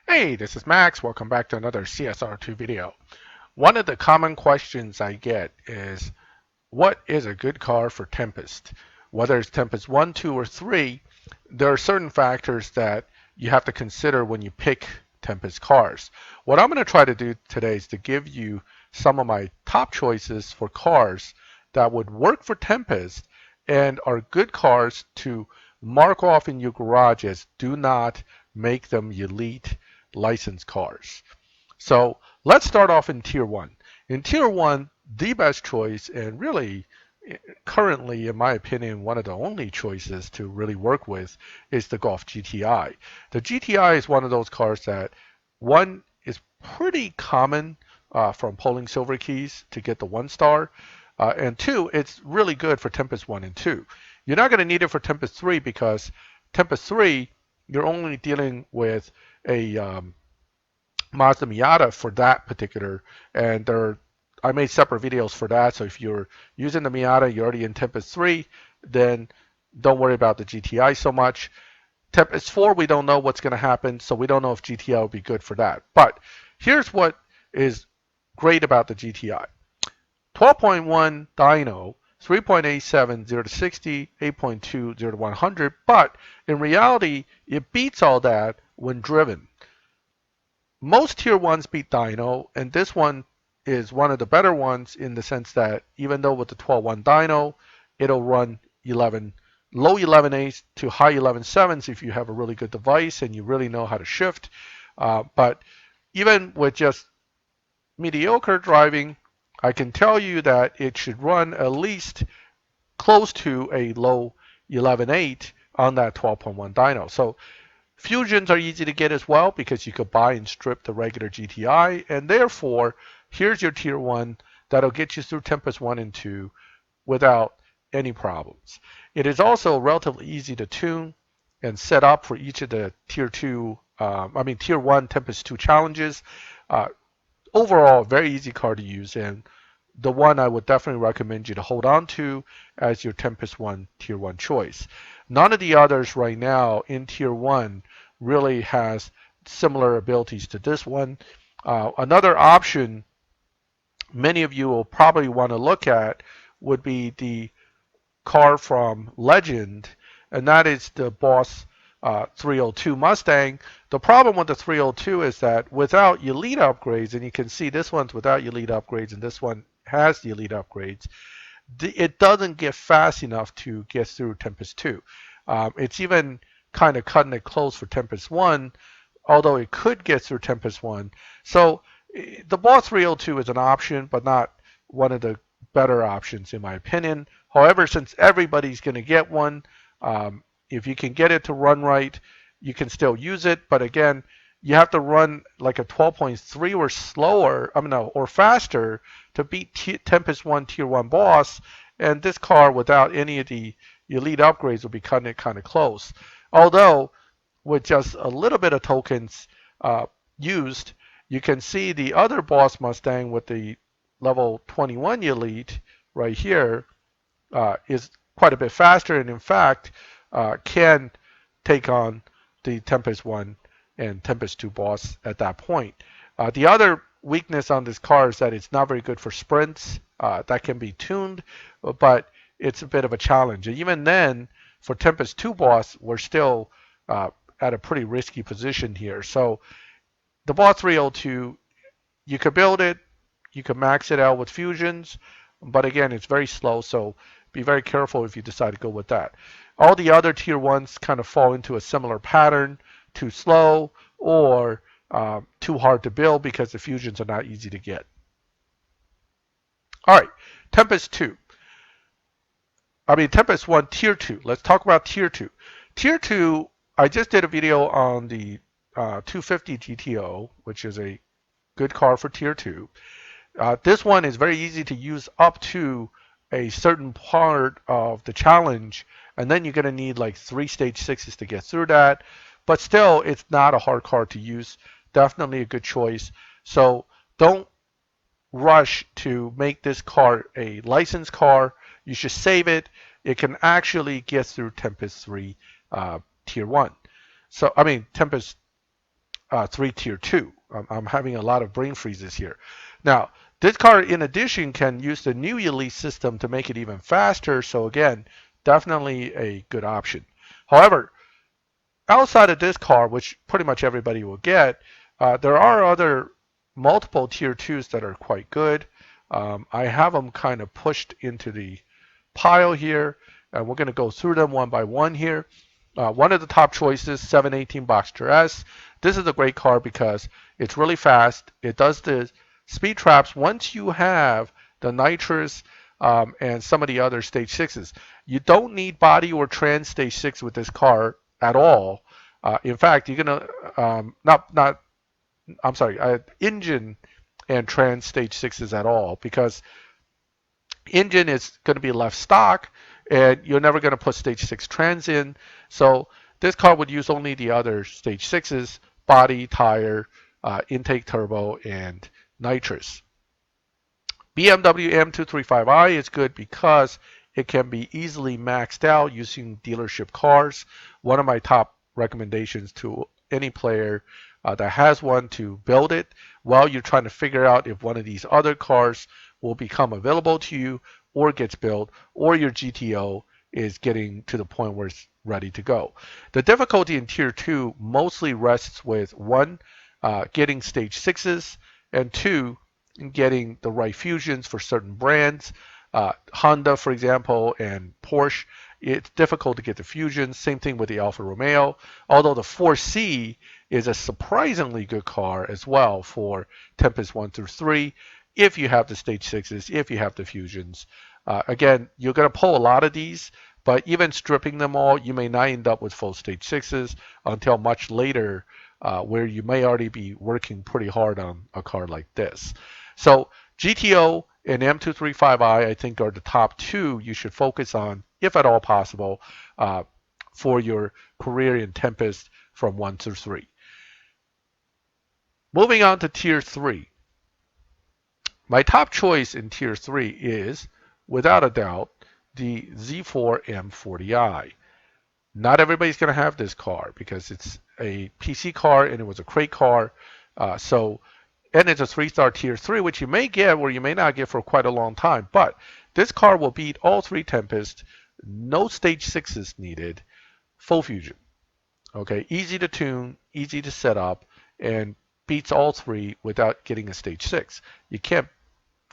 Hey, this is Max. Welcome back to another CSR2 video. One of the common questions I get is, what is a good car for Tempest? Whether it's Tempest 1, 2, or 3, there are certain factors that you have to consider when you pick Tempest cars. What I'm going to try to do today is to give you some of my top choices for cars that would work for Tempest and are good cars to mark off in your garage as do not make them elite licensed cars. So let's start off in Tier 1. In Tier 1, the best choice, and really currently, in my opinion, one of the only choices to really work with, is the Golf GTI. The GTI is one of those cars that, one, is pretty common from pulling silver keys to get the 1 star, and two, it's really good for Tempest 1 and 2. You're not going to need it for Tempest 3 because Tempest 3, you're only dealing with a Mazda Miata for that particular, and I made separate videos for that. So if you're using the Miata, you're already in Tempest 3, then don't worry about the GTI so much. Tempest 4, we don't know what's going to happen, so we don't know if GTI will be good for that. But here's what is great about the GTI. 12.1 dyno, 3.87 0 to 60, 8.2 0 to 100, but in reality, it beats all that when driven. Most tier 1s beat dyno, and this one is one of the better ones in the sense that even though with the 12.1 dyno, it'll run 11 low 11.8s to high 11.7s if you have a really good device and you really know how to shift. But even with just mediocre driving, I can tell you that it should run at least close to a low 11.8 on that 12.1 dyno. So Fusions are easy to get as well because you could buy and strip the regular GTI, and therefore, here's your Tier 1 that'll get you through Tempest 1 and 2 without any problems. It is also relatively easy to tune and set up for each of the Tier 1 Tempest 2 challenges. Overall, very easy car to use, and the one I would definitely recommend you to hold on to as your Tempest 1 Tier 1 choice. None of the others right now in Tier 1 really has similar abilities to this one. Another option many of you will probably want to look at would be the car from Legend, and that is the Boss 302 Mustang. The problem with the 302 is that without elite upgrades, and you can see this one's without elite upgrades and this one has the elite upgrades, it doesn't get fast enough to get through Tempest 2. It's even kind of cutting it close for Tempest 1, although it could get through Tempest 1. So the Boss 302 is an option, but not one of the better options in my opinion. However, since everybody's going to get one, if you can get it to run right, you can still use it. But again, you have to run like a 12.3 or slower, or faster to beat Tempest 1 Tier 1 Boss. And this car, without any of the elite upgrades, will be cutting it kind of close. Although, with just a little bit of tokens used, you can see the other Boss Mustang with the level 21 elite right here is quite a bit faster, and in fact can take on the Tempest 1 and Tempest 2 Boss at that point. The other weakness on this car is that it's not very good for sprints. That can be tuned, but it's a bit of a challenge. And even then, for Tempest 2 Boss, we're still at a pretty risky position here. So the Boss 302, you could build it, you can max it out with fusions, but again, it's very slow, so be very careful if you decide to go with that. All the other Tier 1s kind of fall into a similar pattern, too slow or too hard to build because the fusions are not easy to get. All right, Tempest 1 Tier 2. Let's talk about Tier 2. Tier 2, I just did a video on the 250 GTO, which is a good car for Tier 2. This one is very easy to use up to a certain part of the challenge, and then you're going to need like 3 stage 6s to get through that. But still, it's not a hard car to use. Definitely a good choice. So don't rush to make this car a licensed car. You should save it. It can actually get through Tempest 3 Tier 1. Tempest 3 Tier 2. I'm having a lot of brain freezes here. Now, this car, in addition, can use the new Elite system to make it even faster. So again, definitely a good option. However, outside of this car, which pretty much everybody will get, there are other multiple Tier 2s that are quite good. I have them kind of pushed into the pile here, and we're going to go through them one by one here. One of the top choices, 718 Boxster S. This is a great car because it's really fast. It does the speed traps once you have the nitrous and some of the other stage 6s. You don't need body or trans stage 6 with this car at all. In fact, you're going to, engine and trans stage 6s at all, because engine is going to be left stock and you're never going to put stage 6 trans in. So this car would use only the other stage 6s, body, tire, intake turbo, and nitrous. Bmw M235i is good because it can be easily maxed out using dealership cars. One of my top recommendations to any player that has one to build it while you're trying to figure out if one of these other cars will become available to you or gets built, or your GTO is getting to the point where it's ready to go. The difficulty in Tier 2 mostly rests with 1, getting stage 6s, and 2, getting the right fusions for certain brands. Honda, for example, and Porsche, it's difficult to get the fusions. Same thing with the Alfa Romeo, although the 4C is a surprisingly good car as well for Tempest 1 through 3. If you have the stage 6s, if you have the fusions. Again, you're going to pull a lot of these, but even stripping them all, you may not end up with full stage 6s until much later, where you may already be working pretty hard on a car like this. So GTO and M235i, I think, are the top 2 you should focus on, if at all possible, for your career in Tempest from 1 through 3. Moving on to Tier 3. My top choice in Tier 3 is, without a doubt, the Z4 M40i. Not everybody's going to have this car because it's a PC car and it was a crate car. And it's a 3-star Tier 3, which you may get or you may not get for quite a long time. But this car will beat all 3 Tempests, no stage 6s needed, full fusion. Okay, easy to tune, easy to set up, and beats all 3 without getting a stage 6. You can't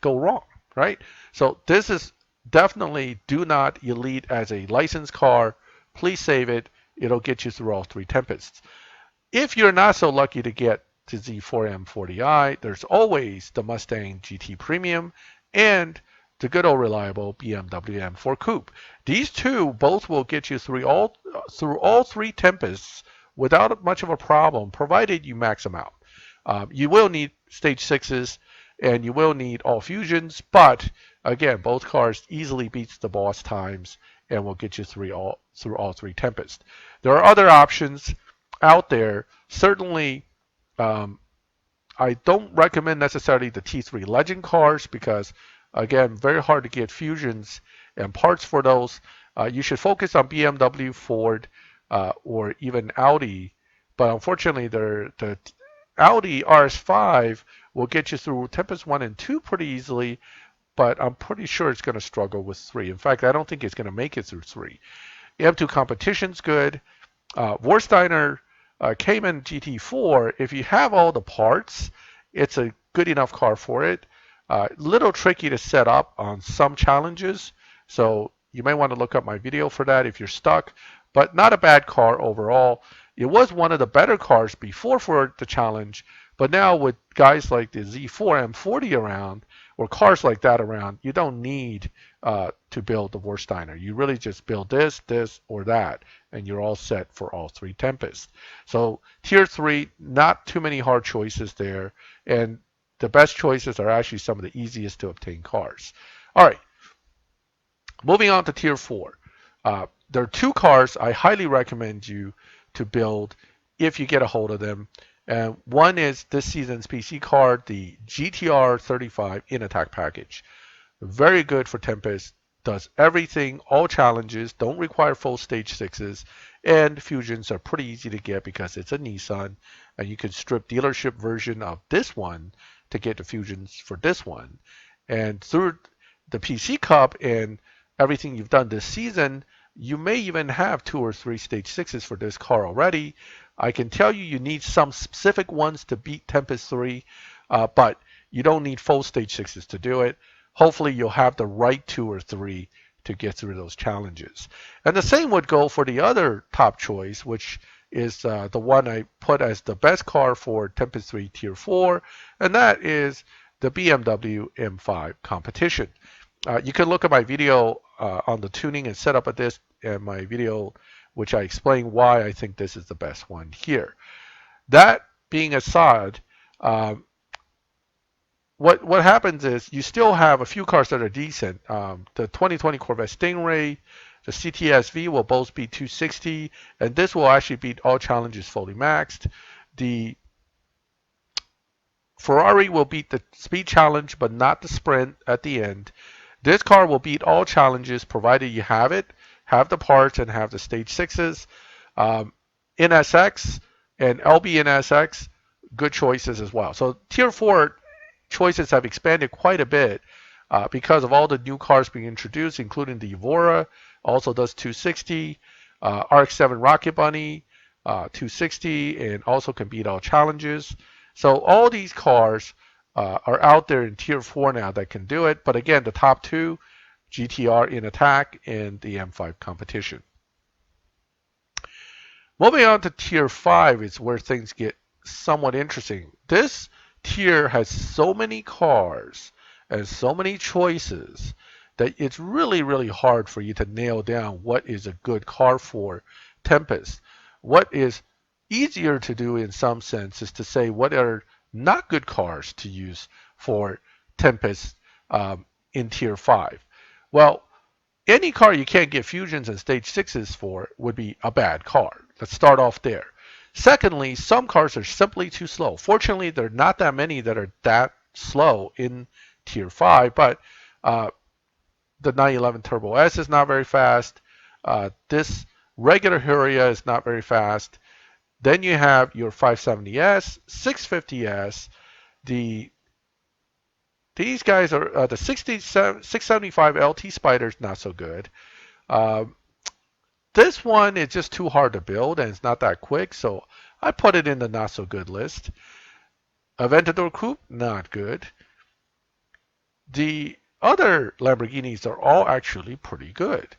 go wrong, right? So this is definitely do not Elite as a licensed car. Please save it. It'll get you through all 3 Tempests. If you're not so lucky to get to Z4 M40i, there's always the Mustang GT Premium and the good old reliable Bmw M4 Coupe. These 2 both will get you through all 3 Tempests without much of a problem, provided you max them out. You will need stage 6s and you will need all fusions, but again, both cars easily beats the boss times and will get you through all 3 Tempests. There are other options out there. Certainly, I don't recommend necessarily the T3 Legend cars because, again, very hard to get fusions and parts for those. You should focus on BMW, Ford, or even Audi, but unfortunately, the Audi RS5 will get you through Tempest 1 and 2 pretty easily, but I'm pretty sure it's going to struggle with 3. In fact, I don't think it's going to make it through 3. M2 competition's good. Warsteiner Cayman Gt4, if you have all the parts, it's a good enough car for it. Little tricky to set up on some challenges, so you may want to look up my video for that if you're stuck, but not a bad car overall. It was one of the better cars before for the challenge, but now with guys like the Z4 M40 around, or cars like that around, you don't need to build the Warsteiner. You really just build this, or that, and you're all set for all 3 Tempests. So Tier 3, not too many hard choices there, and the best choices are actually some of the easiest to obtain cars. All right, moving on to Tier 4. There are 2 cars I highly recommend you to build if you get a hold of them. And one is this season's PC car, the GTR 35 in attack package. Very good for Tempest, does everything, all challenges, don't require full stage 6s, And Fusions are pretty easy to get because it's a Nissan, and you can strip dealership version of this one to get the Fusions for this one. And through the PC Cup and everything you've done this season, you may even have 2 or 3 stage 6s for this car already. I can tell you need some specific ones to beat Tempest 3, but you don't need full stage 6s to do it. Hopefully you'll have the right 2 or 3 to get through those challenges. And the same would go for the other top choice, which is the one I put as the best car for Tempest 3 Tier 4, and that is the BMW M5 competition. You can look at my video on the tuning and setup of this, and my video which I explain why I think this is the best one here. That being aside, what happens is you still have a few cars that are decent. The 2020 Corvette Stingray, the CTS-V will both be 260, and this will actually beat all challenges fully maxed. The Ferrari will beat the speed challenge, but not the sprint at the end. This car will beat all challenges provided you have it, have the parts, and have the stage 6s. NSX and LB NSX, good choices as well. So Tier 4 choices have expanded quite a bit because of all the new cars being introduced, including the Evora, also does 260, RX-7 Rocket Bunny, 260, and also can beat all challenges. So all these cars are out there in Tier 4 now that can do it. But again, the top two, GTR in attack and the M5 competition. Moving on to Tier 5 is where things get somewhat interesting. This tier has so many cars and so many choices that it's really, really hard for you to nail down what is a good car for Tempest. What is easier to do in some sense is to say what are not good cars to use for Tempest in Tier 5. Well, any car you can't get Fusions and Stage 6s for would be a bad car. Let's start off there. Secondly, some cars are simply too slow. Fortunately, there are not that many that are that slow in Tier 5, but the 911 Turbo S is not very fast. This regular Huria is not very fast. Then you have your 570S, 650S. These guys are the 675 LT Spider's not so good. This one is just too hard to build and it's not that quick, so I put it in the not so good list. Aventador Coupe, not good. The other Lamborghinis are all actually pretty good.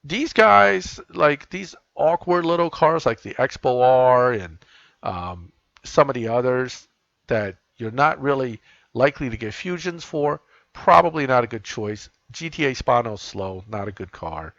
These guys, like these awkward little cars like the Expo R and some of the others that you're not really likely to get Fusions for, probably not a good choice. GTA Spano's slow, not a good car.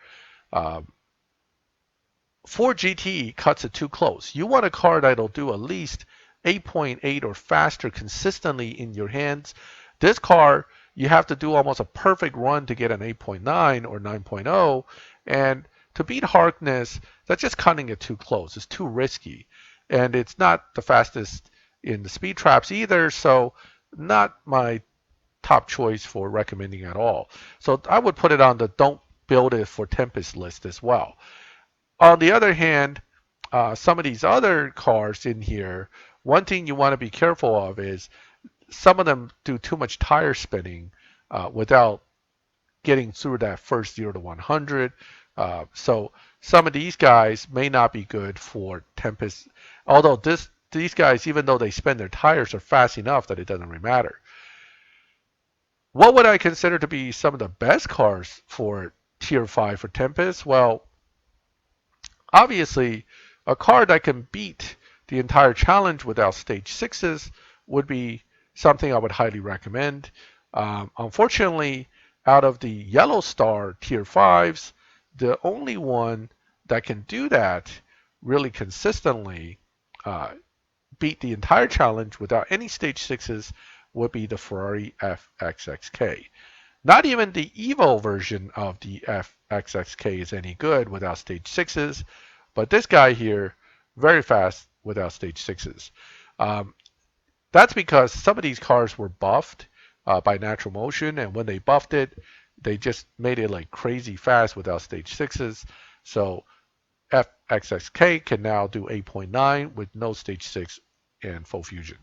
Ford GT cuts it too close. You want a car that'll do at least 8.8 or faster consistently in your hands. This car, you have to do almost a perfect run to get an 8.9 or 9.0. And to beat Harkness, that's just cutting it too close. It's too risky. And it's not the fastest in the speed traps either, so not my top choice for recommending at all. So I would put it on the don't build it for Tempest list as well. On the other hand, some of these other cars in here, one thing you want to be careful of is some of them do too much tire spinning without getting through that first 0 to 100. So some of these guys may not be good for Tempest, although these guys, even though they spin their tires, are fast enough that it doesn't really matter. What would I consider to be some of the best cars for Tier 5 for Tempest? Well, obviously, a car that can beat the entire challenge without stage 6s would be something I would highly recommend. Unfortunately, out of the Yellow Star Tier 5s, the only one that can do that really consistently, beat the entire challenge without any stage 6s, would be the Ferrari Fxx K. Not even the Evo version of the Fxx K is any good without stage 6s, but this guy here, very fast without stage 6s. That's because some of these cars were buffed by natural motion, and when they buffed it, They just made it like crazy fast without stage 6s. So Fxx K can now do 8.9 with no stage 6 and full fusion.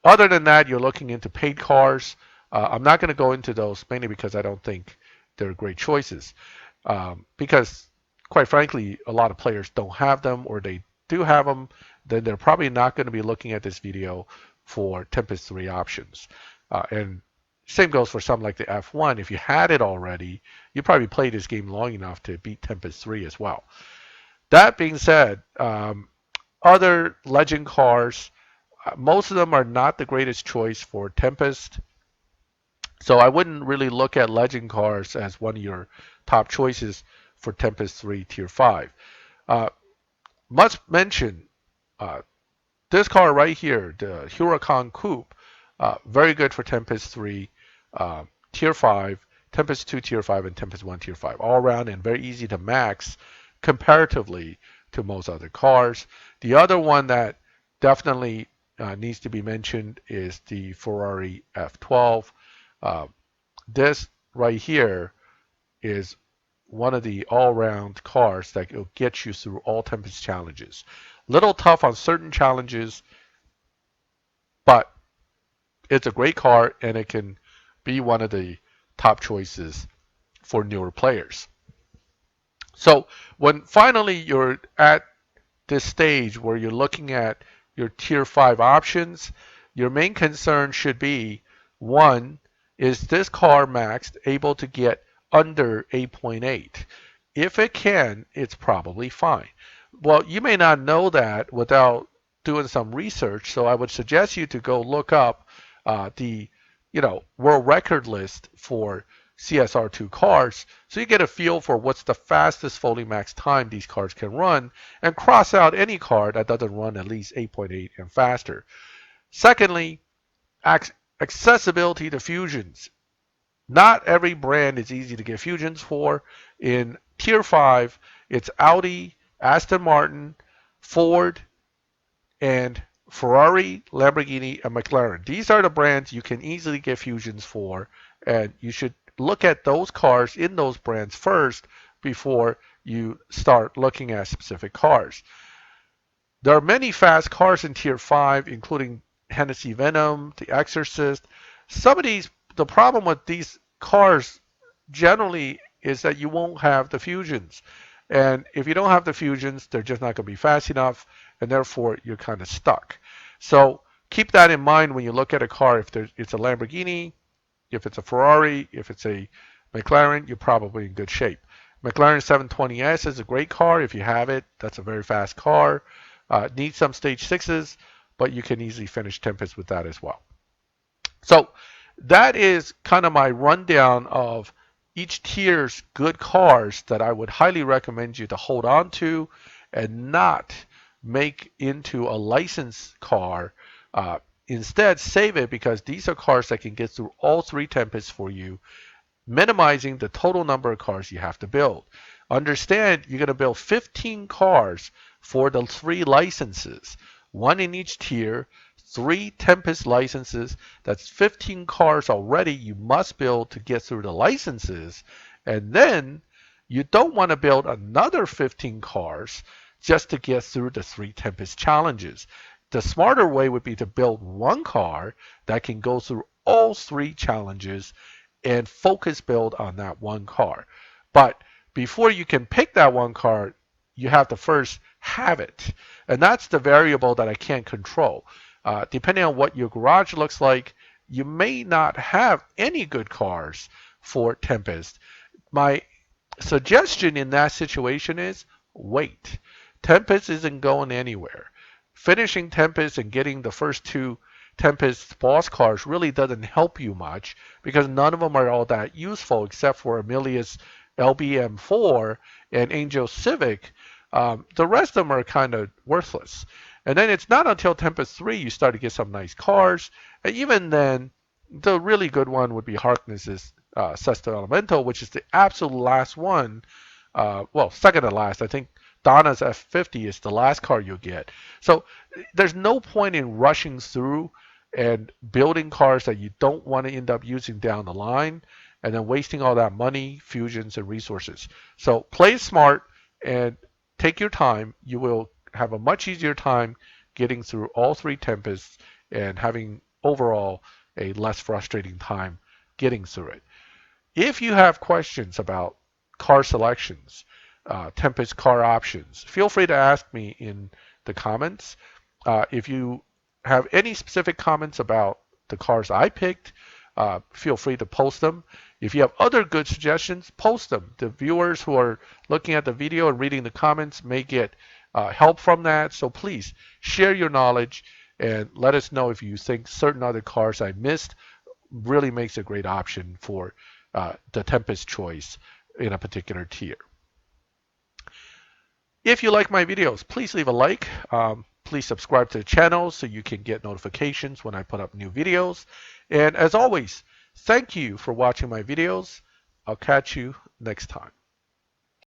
Other than that, you're looking into paid cars. I'm not going to go into those mainly because I don't think they're great choices. Because, quite frankly, a lot of players don't have them, or they do have them, then they're probably not going to be looking at this video for Tempest 3 options. And same goes for something like the F1. If you had it already, you probably played this game long enough to beat Tempest 3 as well. That being said, other legend cars, most of them are not the greatest choice for Tempest. So I wouldn't really look at legend cars as one of your top choices for Tempest 3 Tier 5. Must mention this car right here, the Huracan Coupe, very good for Tempest 3 Tier 5, Tempest 2 Tier 5, and Tempest 1 Tier 5. All around and very easy to max comparatively to most other cars. The other one that definitely needs to be mentioned is the Ferrari F12. This right here is one of the all-round cars that will get you through all Tempest challenges. Little tough on certain challenges, but it's a great car and it can be one of the top choices for newer players. So when finally you're at this stage where you're looking at your Tier 5 options, your main concern should be, one, is this car maxed able to get under 8.8? If it can, it's probably fine. Well, you may not know that without doing some research, so I would suggest you to go look up the world record list for CSR2 cars, so you get a feel for what's the fastest fully max time these cars can run, and cross out any car that doesn't run at least 8.8 and faster. Secondly, accessibility to fusions. Not every brand is easy to get fusions for. In Tier 5, it's Audi, Aston Martin, Ford, and Ferrari, Lamborghini, and McLaren. These are the brands you can easily get fusions for, and you should look at those cars in those brands first before you start looking at specific cars. There are many fast cars in Tier 5, including Hennessy Venom, The Exorcist. Some of these, the problem with these cars generally is that you won't have the fusions. And if you don't have the fusions, they're just not going to be fast enough, and therefore you're kind of stuck. So keep that in mind when you look at a car. If it's a Lamborghini, if it's a Ferrari, if it's a McLaren, you're probably in good shape. McLaren 720S is a great car. If you have it, that's a very fast car. Needs some stage 6s, but you can easily finish Tempest with that as well. So that is kind of my rundown of each tier's good cars that I would highly recommend you to hold on to and not make into a licensed car. Instead, save it, because these are cars that can get through all 3 Tempests for you, minimizing the total number of cars you have to build. Understand, you're going to build 15 cars for the 3 licenses, 1 in each tier, 3 Tempest licenses. That's 15 cars already you must build to get through the licenses. And then you don't want to build another 15 cars just to get through the 3 Tempest challenges. The smarter way would be to build 1 car that can go through all 3 challenges and focus build on that 1 car. But before you can pick that 1 car, you have to first have it. And that's the variable that I can't control. Depending on what your garage looks like, you may not have any good cars for Tempest. My suggestion in that situation is wait. Tempest isn't going anywhere. Finishing Tempest and getting the first 2 Tempest boss cars really doesn't help you much, because none of them are all that useful except for Amelia's LBM4 and Angel Civic. The rest of them are kind of worthless. And then it's not until Tempest 3 you start to get some nice cars. And even then, the really good one would be Harkness's Sesto Elemento, which is the absolute last one. Well, second to last. I think Donna's F50 is the last car you'll get. So there's no point in rushing through and building cars that you don't want to end up using down the line. and then wasting all that money, fusions, and resources. So play smart and take your time. You will have a much easier time getting through all three Tempests and having overall a less frustrating time getting through it. If you have questions about car selections, Tempest car options, feel free to ask me in the comments. If you have any specific comments about the cars I picked, feel free to post them. If you have other good suggestions, post them. The viewers who are looking at the video and reading the comments may get help from that. So please share your knowledge and let us know if you think certain other cars I missed really makes a great option for the Tempest choice in a particular tier. If you like my videos, please leave a like. Please subscribe to the channel so you can get notifications when I put up new videos. And as always, thank you for watching my videos. I'll catch you next time.